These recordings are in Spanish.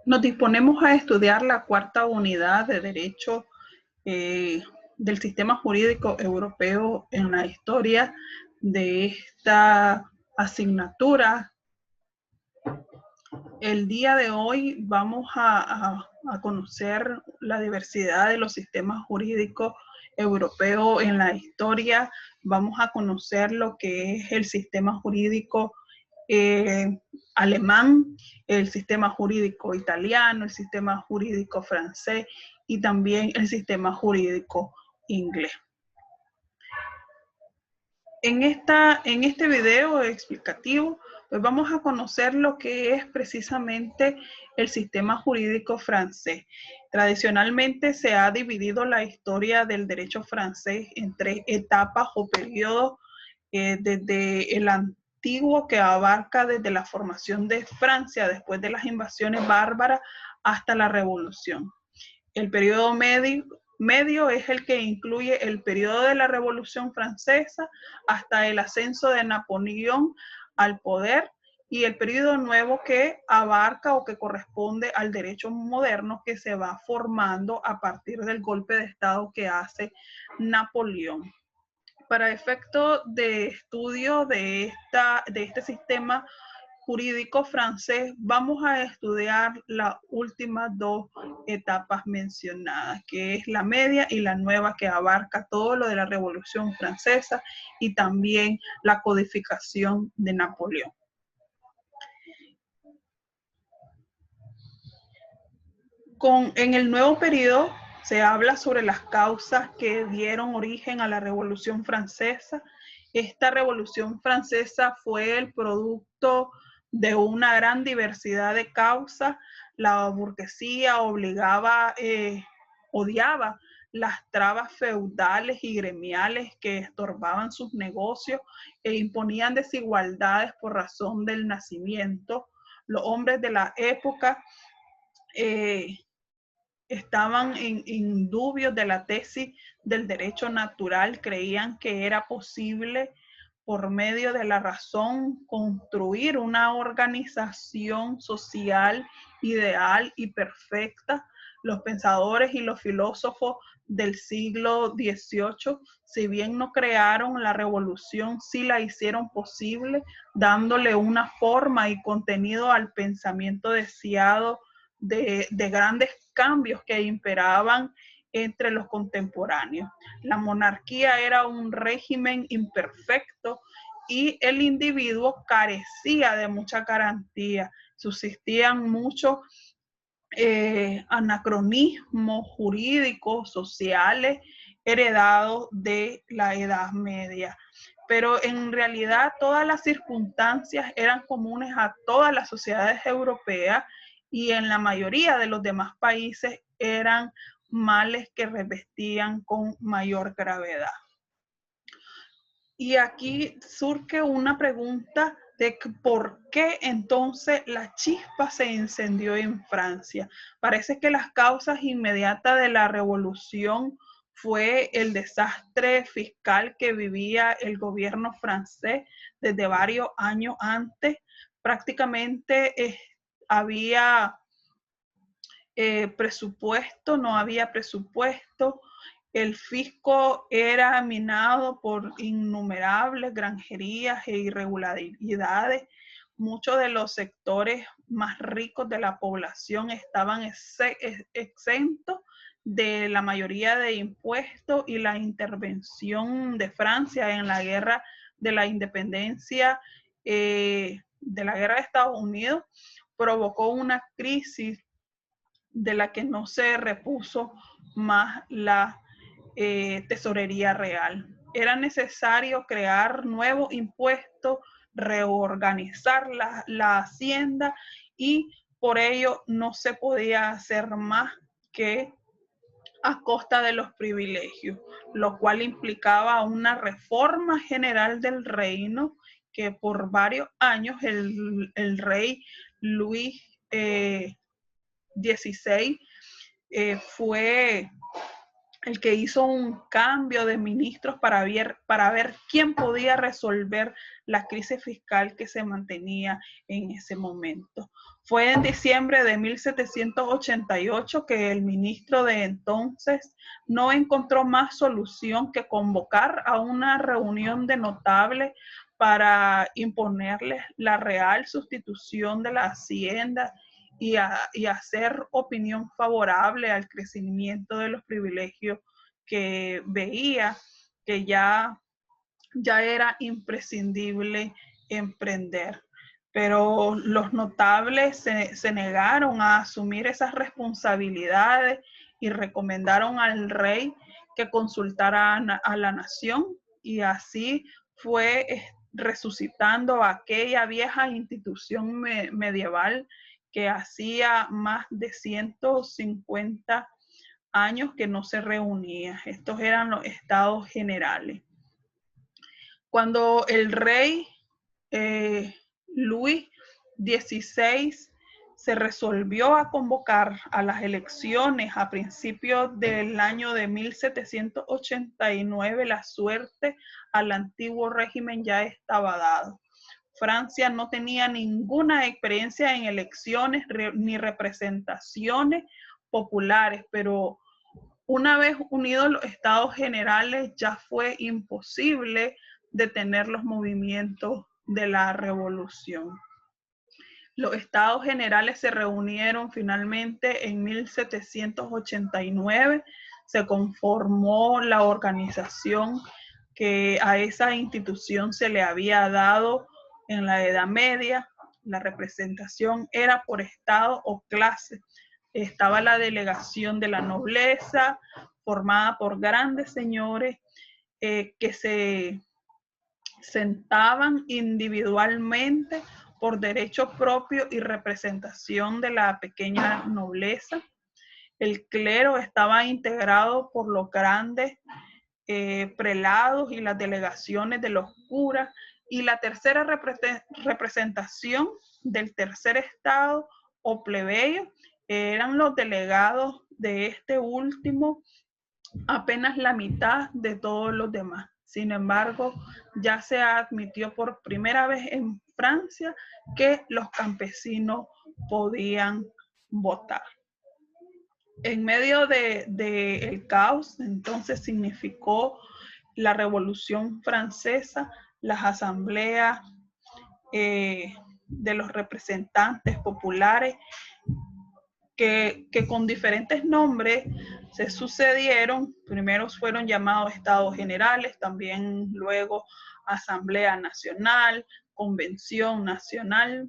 Nos disponemos a estudiar la cuarta unidad de Derecho del Sistema Jurídico Europeo en la historia de esta asignatura. El día de hoy vamos a conocer la diversidad de los sistemas jurídicos europeos en la historia. Vamos a conocer lo que es el sistema jurídico alemán, el sistema jurídico italiano, el sistema jurídico francés y también el sistema jurídico inglés. En este video explicativo, pues vamos a conocer lo que es precisamente el sistema jurídico francés. Tradicionalmente se ha dividido la historia del derecho francés en tres etapas o periodos, desde el antiguo, que abarca desde la formación de Francia después de las invasiones bárbaras hasta la Revolución. El periodo medio es el que incluye el periodo de la Revolución Francesa hasta el ascenso de Napoleón al poder, y el periodo nuevo, que abarca o que corresponde al derecho moderno que se va formando a partir del golpe de Estado que hace Napoleón. Para efecto de estudio de este sistema jurídico francés, vamos a estudiar las últimas dos etapas mencionadas, que es la media y la nueva, que abarca todo lo de la Revolución Francesa y también la codificación de Napoleón. En el nuevo periodo se habla sobre las causas que dieron origen a la Revolución Francesa. Esta Revolución Francesa fue el producto de una gran diversidad de causas. La burguesía odiaba las trabas feudales y gremiales que estorbaban sus negocios e imponían desigualdades por razón del nacimiento. Los hombres de la época estaban en dubios de la tesis del derecho natural. Creían que era posible, por medio de la razón, construir una organización social ideal y perfecta. Los pensadores y los filósofos del siglo XVIII, si bien no crearon la revolución, sí la hicieron posible, dándole una forma y contenido al pensamiento deseado de grandes cambios que imperaban entre los contemporáneos. La monarquía era un régimen imperfecto y el individuo carecía de mucha garantía. Subsistían muchos anacronismos jurídicos, sociales, heredados de la Edad Media. Pero en realidad todas las circunstancias eran comunes a todas las sociedades europeas, y en la mayoría de los demás países eran males que revestían con mayor gravedad. Y aquí surge una pregunta de por qué entonces la chispa se encendió en Francia. Parece que las causas inmediatas de la revolución fue el desastre fiscal que vivía el gobierno francés desde varios años antes. Prácticamente había presupuesto, no había presupuesto. El fisco era minado por innumerables granjerías e irregularidades. Muchos de los sectores más ricos de la población estaban exentos de la mayoría de impuestos, y la intervención de Francia en la guerra de la independencia, de la guerra de Estados Unidos, provocó una crisis de la que no se repuso más la tesorería real. Era necesario crear nuevos impuestos, reorganizar la hacienda, y por ello no se podía hacer más que a costa de los privilegios, lo cual implicaba una reforma general del reino, que por varios años el rey Luis XVI fue el que hizo un cambio de ministros para ver quién podía resolver la crisis fiscal que se mantenía en ese momento. Fue en diciembre de 1788 que el ministro de entonces no encontró más solución que convocar a una reunión de notables para imponerles la real sustitución de la hacienda y hacer opinión favorable al crecimiento de los privilegios que veía que ya era imprescindible emprender. Pero los notables se negaron a asumir esas responsabilidades y recomendaron al rey que consultara a la nación, y así fue resucitando aquella vieja institución medieval que hacía más de 150 años que no se reunía. Estos eran los estados generales. Cuando el rey Luis XVI se resolvió a convocar a las elecciones a principios del año de 1789, la suerte al antiguo régimen ya estaba dado. Francia no tenía ninguna experiencia en elecciones ni representaciones populares, pero una vez unidos los estados generales ya fue imposible detener los movimientos de la revolución. Los estados generales se reunieron finalmente en 1789, se conformó la organización que a esa institución se le había dado en la Edad Media. La representación era por estado o clase. Estaba la delegación de la nobleza, formada por grandes señores que se sentaban individualmente por derecho propio y representación de la pequeña nobleza. El clero estaba integrado por los grandes prelados y las delegaciones de los curas, y la tercera representación del tercer estado o plebeyo eran los delegados de este último, apenas la mitad de todos los demás. Sin embargo, ya se admitió por primera vez en Francia que los campesinos podían votar. En medio del caos, entonces significó la Revolución Francesa, las asambleas de los representantes populares que con diferentes nombres se sucedieron. Primero fueron llamados Estados Generales, también luego Asamblea Nacional, Convención Nacional.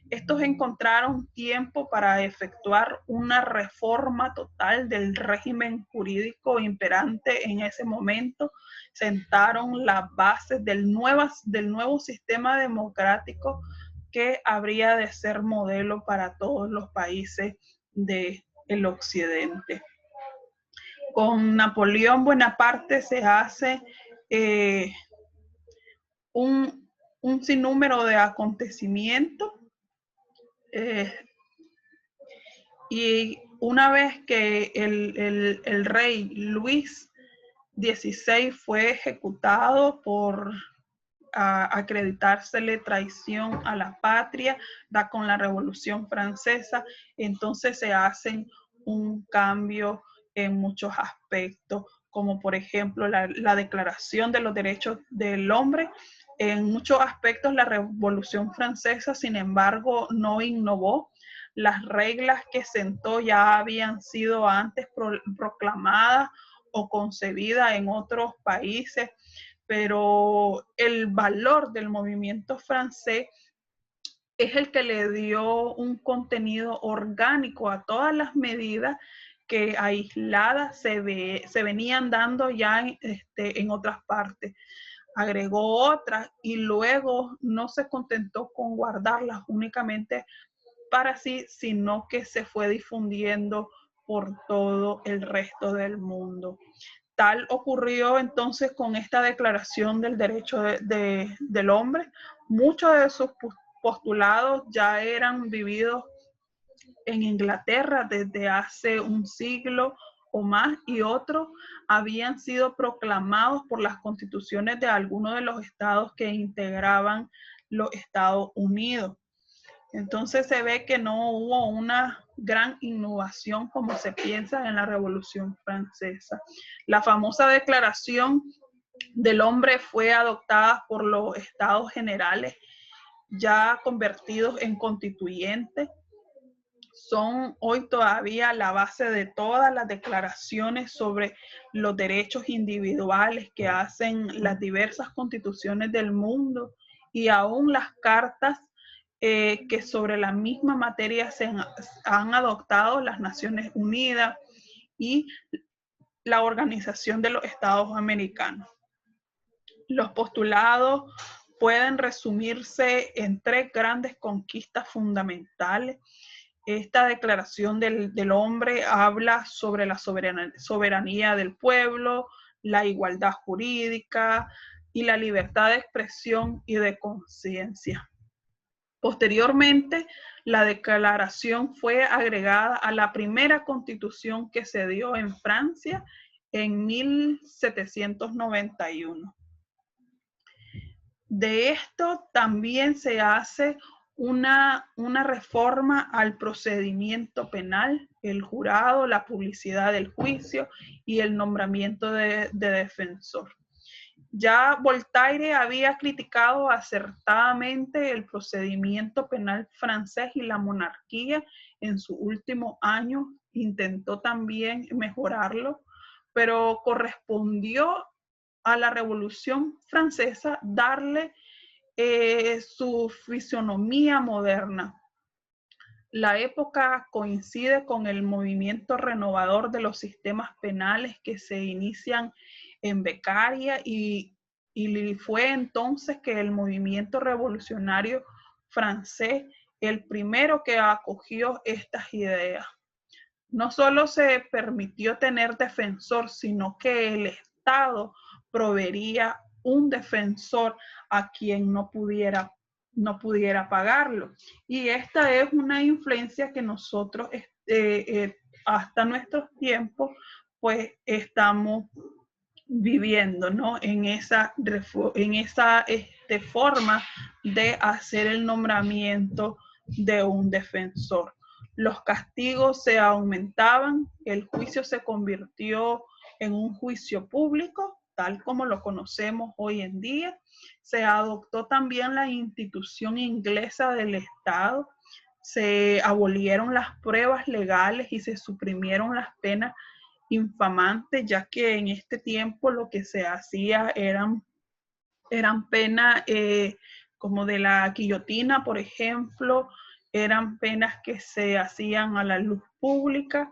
Estos encontraron tiempo para efectuar una reforma total del régimen jurídico imperante en ese momento. Sentaron las bases del nuevo sistema democrático que habría de ser modelo para todos los países del occidente. Con Napoleón Bonaparte se hace un sinnúmero de acontecimientos, y una vez que el rey Luis XVI fue ejecutado por acreditársele traición a la patria, da con la Revolución Francesa, entonces se hacen un cambio en muchos aspectos, como por ejemplo la Declaración de los Derechos del Hombre. En muchos aspectos la Revolución Francesa, sin embargo, no innovó. Las reglas que sentó ya habían sido antes proclamadas o concebidas en otros países, pero el valor del movimiento francés es el que le dio un contenido orgánico a todas las medidas que aisladas se venían dando ya en otras partes. Agregó otras y luego no se contentó con guardarlas únicamente para sí, sino que se fue difundiendo por todo el resto del mundo. Tal ocurrió entonces con esta Declaración del Derecho del Hombre. Muchos de sus postulados ya eran vividos en Inglaterra desde hace un siglo o más, y otros habían sido proclamados por las constituciones de algunos de los estados que integraban los Estados Unidos. Entonces se ve que no hubo una gran innovación como se piensa en la Revolución Francesa. La famosa Declaración del Hombre fue adoptada por los Estados Generales, ya convertidos en constituyentes. Son hoy todavía la base de todas las declaraciones sobre los derechos individuales que hacen las diversas constituciones del mundo, y aún las cartas que sobre la misma materia se han adoptado las Naciones Unidas y la Organización de los Estados Americanos. Los postulados pueden resumirse en tres grandes conquistas fundamentales. Esta declaración del hombre habla sobre la soberanía del pueblo, la igualdad jurídica y la libertad de expresión y de conciencia. Posteriormente, la declaración fue agregada a la primera constitución que se dio en Francia en 1791. De esto también se hace una reforma al procedimiento penal, el jurado, la publicidad del juicio y el nombramiento de defensor. Ya Voltaire había criticado acertadamente el procedimiento penal francés y la monarquía en su último año. Intentó también mejorarlo, pero correspondió a la Revolución Francesa darle su fisonomía moderna. La época coincide con el movimiento renovador de los sistemas penales que se inician en Beccaria, y fue entonces que el movimiento revolucionario francés el primero que acogió estas ideas. No solo se permitió tener defensor, sino que el Estado proveería un defensor a quien no pudiera pagarlo. Y esta es una influencia que nosotros hasta nuestros tiempos pues estamos viviendo, ¿no? En esa forma de hacer el nombramiento de un defensor. Los castigos se aumentaban, el juicio se convirtió en un juicio público, tal como lo conocemos hoy en día. Se adoptó también la institución inglesa del Estado, se abolieron las pruebas legales y se suprimieron las penas infamantes, ya que en este tiempo lo que se hacía eran penas como de la guillotina, por ejemplo, eran penas que se hacían a la luz pública.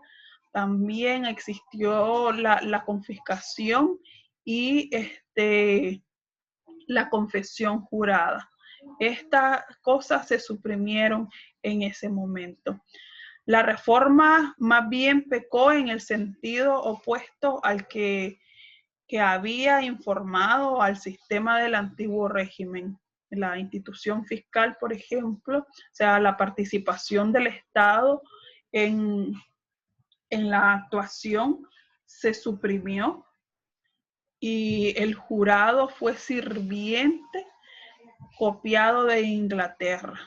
También existió la confiscación y la confesión jurada. Estas cosas se suprimieron en ese momento. La reforma más bien pecó en el sentido opuesto al que había informado al sistema del antiguo régimen. La institución fiscal, por ejemplo, o sea, la participación del Estado en la actuación se suprimió, y el jurado fue sirviente copiado de Inglaterra.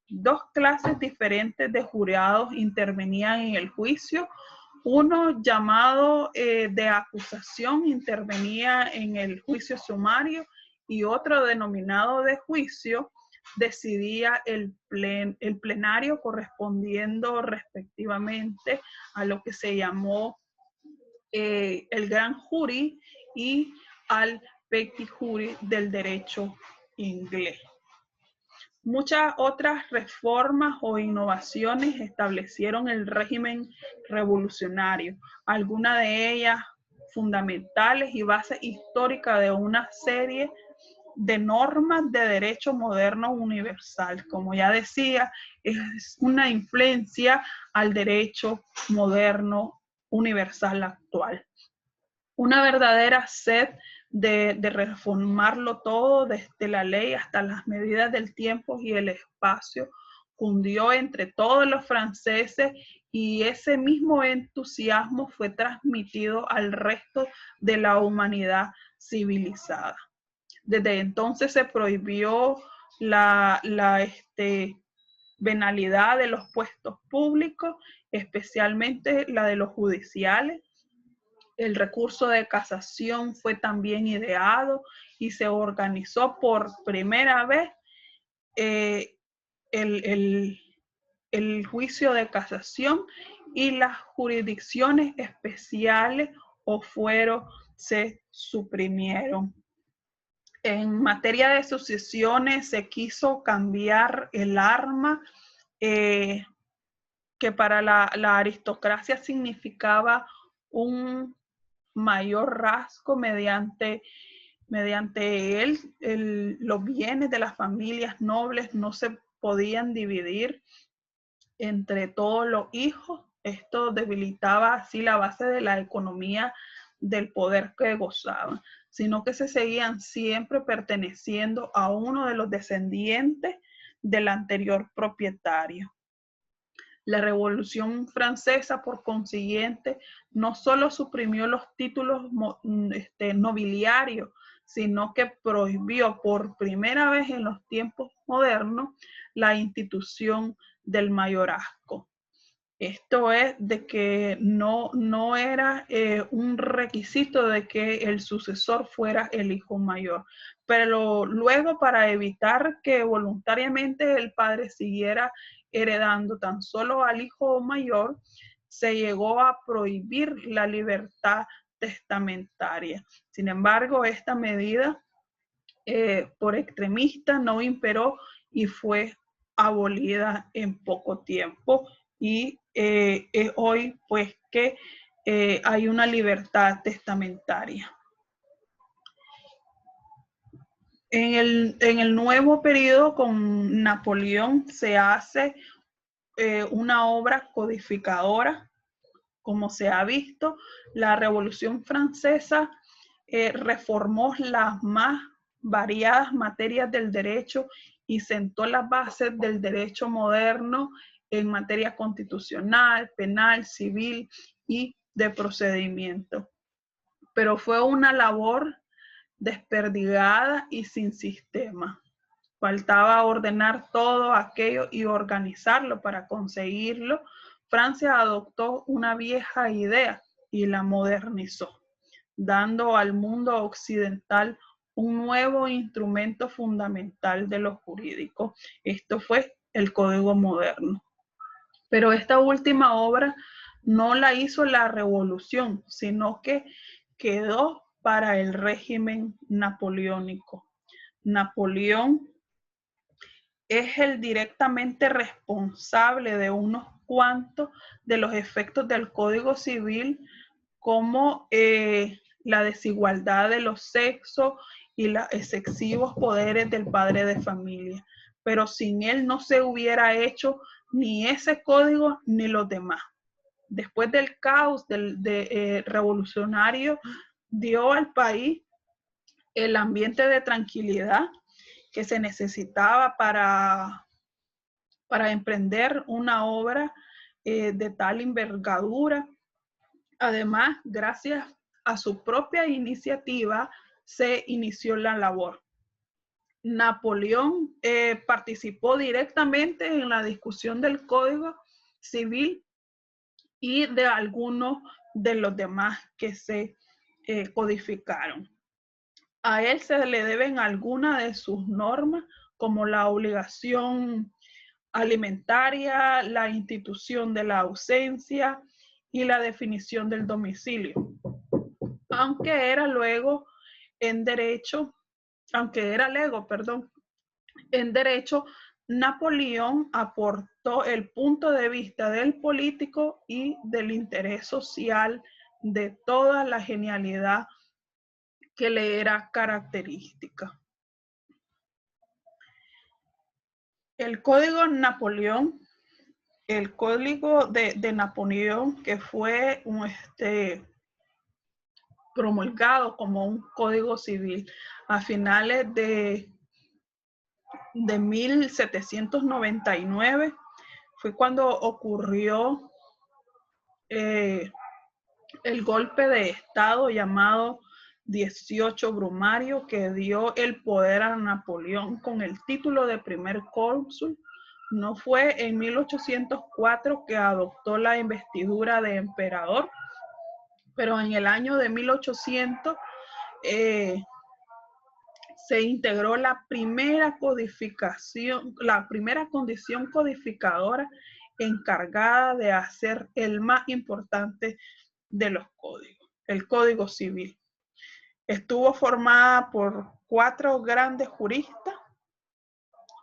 Dos clases diferentes de jurados intervenían en el juicio. Uno, llamado de acusación, intervenía en el juicio sumario, y otro, denominado de juicio, decidía el plenario, correspondiendo respectivamente a lo que se llamó el gran jury y al petit jury del derecho inglés. Muchas otras reformas o innovaciones establecieron el régimen revolucionario, algunas de ellas fundamentales y base histórica de una serie de normas de derecho moderno universal. Como ya decía, es una influencia al derecho moderno universal actual. Una verdadera sed de reformarlo todo, desde la ley hasta las medidas del tiempo y el espacio, cundió entre todos los franceses y ese mismo entusiasmo fue transmitido al resto de la humanidad civilizada. Desde entonces se prohibió la venalidad de los puestos públicos, especialmente la de los judiciales. El recurso de casación fue también ideado y se organizó por primera vez el juicio de casación, y las jurisdicciones especiales o fueros se suprimieron. En materia de sucesiones se quiso cambiar el arma, que para la aristocracia significaba un mayor rasgo mediante él, los bienes de las familias nobles no se podían dividir entre todos los hijos. Esto debilitaba así la base de la economía del poder que gozaban, sino que se seguían siempre perteneciendo a uno de los descendientes del anterior propietario. La Revolución Francesa, por consiguiente, no solo suprimió los títulos nobiliarios, sino que prohibió por primera vez en los tiempos modernos la institución del mayorazgo. Esto es de que no era un requisito de que el sucesor fuera el hijo mayor, pero luego, para evitar que voluntariamente el padre siguiera heredando tan solo al hijo mayor, se llegó a prohibir la libertad testamentaria. Sin embargo, esta medida por extremista no imperó y fue abolida en poco tiempo, y es hoy pues que hay una libertad testamentaria. En el nuevo periodo con Napoleón se hace una obra codificadora. Como se ha visto, la Revolución Francesa reformó las más variadas materias del derecho y sentó las bases del derecho moderno en materia constitucional, penal, civil y de procedimiento. Pero fue una labor desperdigada y sin sistema. Faltaba ordenar todo aquello y organizarlo. Para conseguirlo, Francia adoptó una vieja idea y la modernizó, dando al mundo occidental un nuevo instrumento fundamental de lo jurídico. Esto fue el Código Moderno. Pero esta última obra no la hizo la Revolución, sino que quedó para el régimen napoleónico. Napoleón es el directamente responsable de unos cuantos de los efectos del Código Civil, como la desigualdad de los sexos y los excesivos poderes del padre de familia. Pero sin él no se hubiera hecho ni ese código ni los demás. Después del caos revolucionario, dio al país el ambiente de tranquilidad que se necesitaba para emprender una obra de tal envergadura. Además, gracias a su propia iniciativa, se inició la labor. Napoleón participó directamente en la discusión del Código Civil y de algunos de los demás que se codificaron. A él se le deben algunas de sus normas, como la obligación alimentaria, la institución de la ausencia y la definición del domicilio. Aunque era lego en derecho, Napoleón aportó el punto de vista del político y del interés social de toda la genialidad que le era característica. El Código Napoleón, el Código de Napoleón, que fue promulgado como un código civil a finales de 1799 fue cuando ocurrió el golpe de Estado llamado 18 Brumario, que dio el poder a Napoleón con el título de primer cónsul. No fue en 1804 que adoptó la investidura de emperador, pero en el año de 1800 se integró la primera codificación, la primera condición codificadora encargada de hacer el más importante de los códigos, el Código Civil. Estuvo formada por 4 grandes juristas,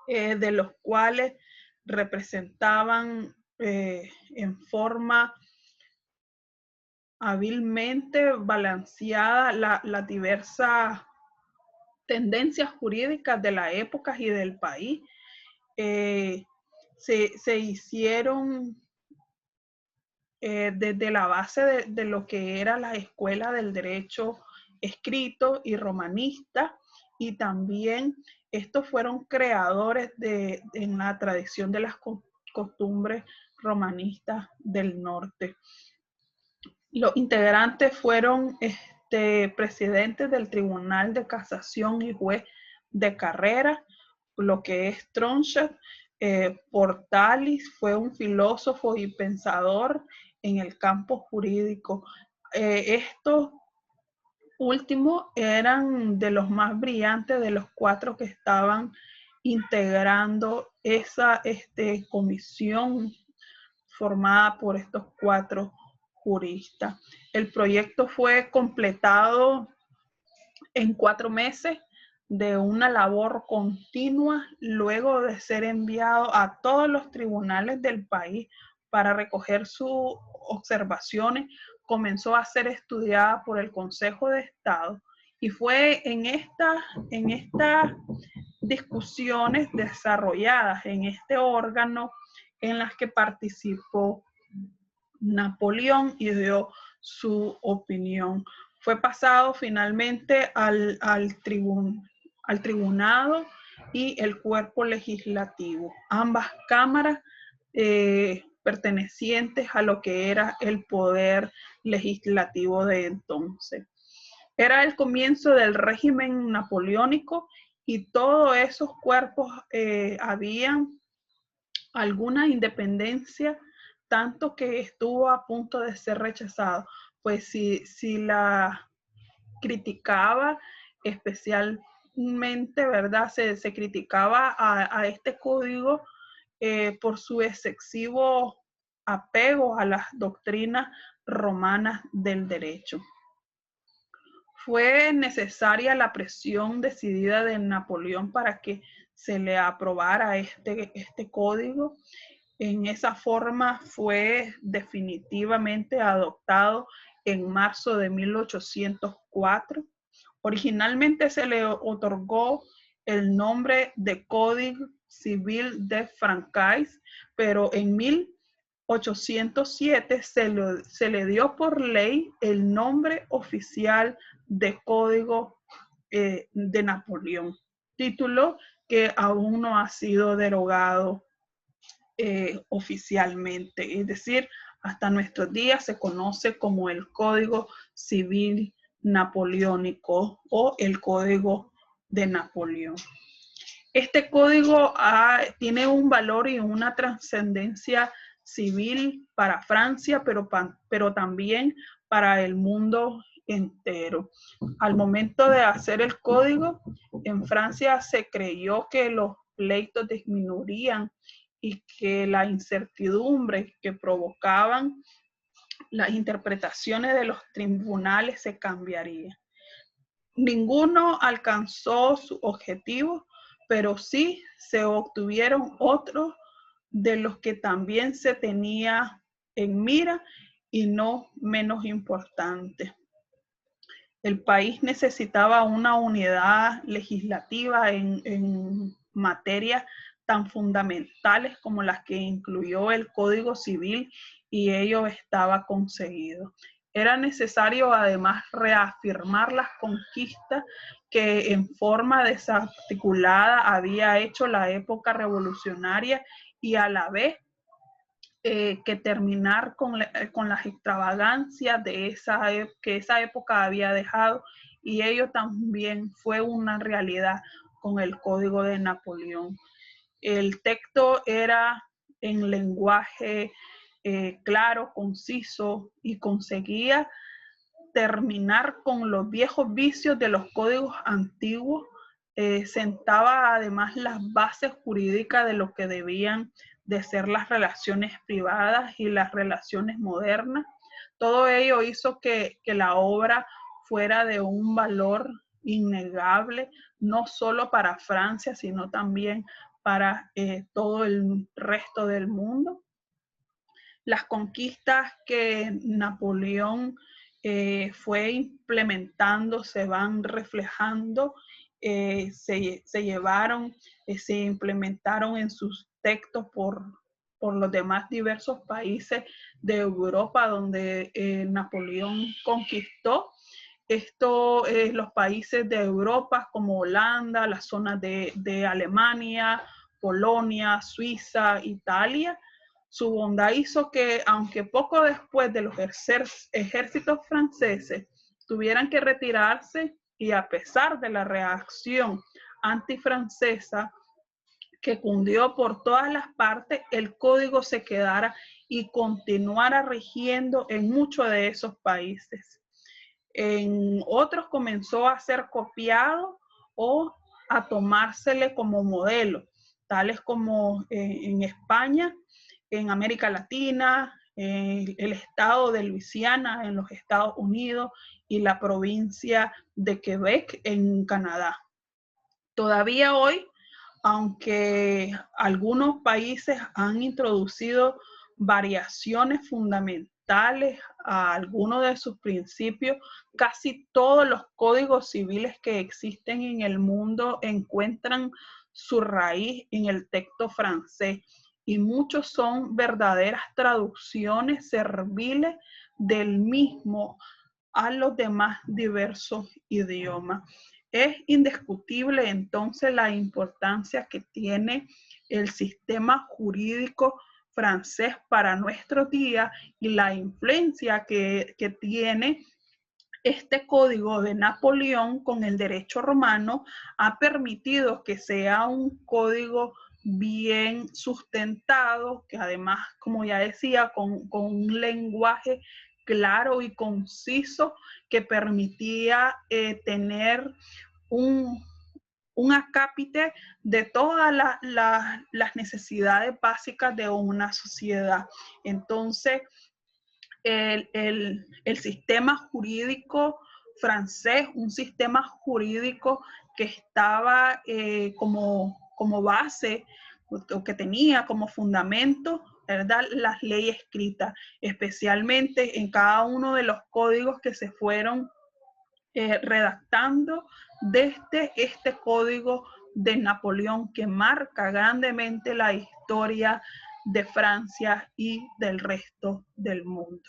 de los cuales representaban en forma hábilmente balanceada las diversas tendencias jurídicas de la época y del país. Se hicieron desde la base de lo que era la escuela del derecho escrito y romanista, y también estos fueron creadores en la tradición de las costumbres romanistas del norte. Los integrantes fueron presidentes del Tribunal de Casación y juez de carrera, lo que es Tronchet. Portalis fue un filósofo y pensador en el campo jurídico. Estos últimos eran de los más brillantes de los 4 que estaban integrando esa comisión formada por estos 4 juristas. El proyecto fue completado en 4 meses de una labor continua, luego de ser enviado a todos los tribunales del país para recoger sus observaciones. Comenzó a ser estudiada por el Consejo de Estado, y fue en estas discusiones desarrolladas en este órgano en las que participó Napoleón y dio su opinión. Fue pasado finalmente al tribunado y el cuerpo legislativo, ambas cámaras pertenecientes a lo que era el poder legislativo de entonces. Era el comienzo del régimen napoleónico, y todos esos cuerpos habían alguna independencia, tanto que estuvo a punto de ser rechazado. Pues si la criticaba especialmente, ¿verdad? Se criticaba a este código por su excesivo apego a las doctrinas romanas del derecho. Fue necesaria la presión decidida de Napoleón para que se le aprobara este código. En esa forma fue definitivamente adoptado en marzo de 1804. Originalmente se le otorgó el nombre de Código Civil de Francais, pero en 1807 se le dio por ley el nombre oficial de Código de Napoleón, título que aún no ha sido derogado oficialmente. Es decir, hasta nuestros días se conoce como el Código Civil Napoleónico o el Código de Napoleón. Este código tiene un valor y una trascendencia civil para Francia, pero también para el mundo entero. Al momento de hacer el código, en Francia se creyó que los pleitos disminuirían y que la incertidumbre que provocaban las interpretaciones de los tribunales se cambiaría. Ninguno alcanzó su objetivo, pero sí se obtuvieron otros de los que también se tenía en mira, y no menos importante. El país necesitaba una unidad legislativa en materias tan fundamentales como las que incluyó el Código Civil, y ello estaba conseguido. Era necesario además reafirmar las conquistas que en forma desarticulada había hecho la época revolucionaria y a la vez que terminar con las extravagancias de que esa época había dejado, y ello también fue una realidad con el Código de Napoleón. El texto era en lenguaje claro, conciso, y conseguía terminar con los viejos vicios de los códigos antiguos. Sentaba además las bases jurídicas de lo que debían de ser las relaciones privadas y las relaciones modernas. Todo ello hizo que la obra fuera de un valor innegable, no solo para Francia, sino también para todo el resto del mundo. Las conquistas que Napoleón fue implementando se van reflejando, se llevaron, se implementaron en sus textos por los demás diversos países de Europa donde Napoleón conquistó. Los países de Europa como Holanda, las zonas de Alemania, Polonia, Suiza, Italia. Su bondad hizo que, aunque poco después de los ejércitos franceses tuvieran que retirarse, y a pesar de la reacción antifrancesa que cundió por todas las partes, el código se quedara y continuara rigiendo en muchos de esos países. En otros comenzó a ser copiado o a tomársele como modelo, tales como en España, en América Latina, el estado de Luisiana en los Estados Unidos y la provincia de Quebec en Canadá. Todavía hoy, aunque algunos países han introducido variaciones fundamentales a algunos de sus principios, casi todos los códigos civiles que existen en el mundo encuentran su raíz en el texto francés, y muchos son verdaderas traducciones serviles del mismo a los demás diversos idiomas. Es indiscutible entonces la importancia que tiene el sistema jurídico francés para nuestros días y la influencia que tiene este código de Napoleón con el derecho romano. Ha permitido que sea un código bien sustentado, que además, como ya decía, con un lenguaje claro y conciso que permitía tener un acápite de todas las necesidades básicas de una sociedad. Entonces, el sistema jurídico francés, un sistema jurídico que estaba como base, o que tenía como fundamento, ¿verdad?, las leyes escritas, especialmente en cada uno de los códigos que se fueron redactando desde este código de Napoleón, que marca grandemente la historia de Francia y del resto del mundo.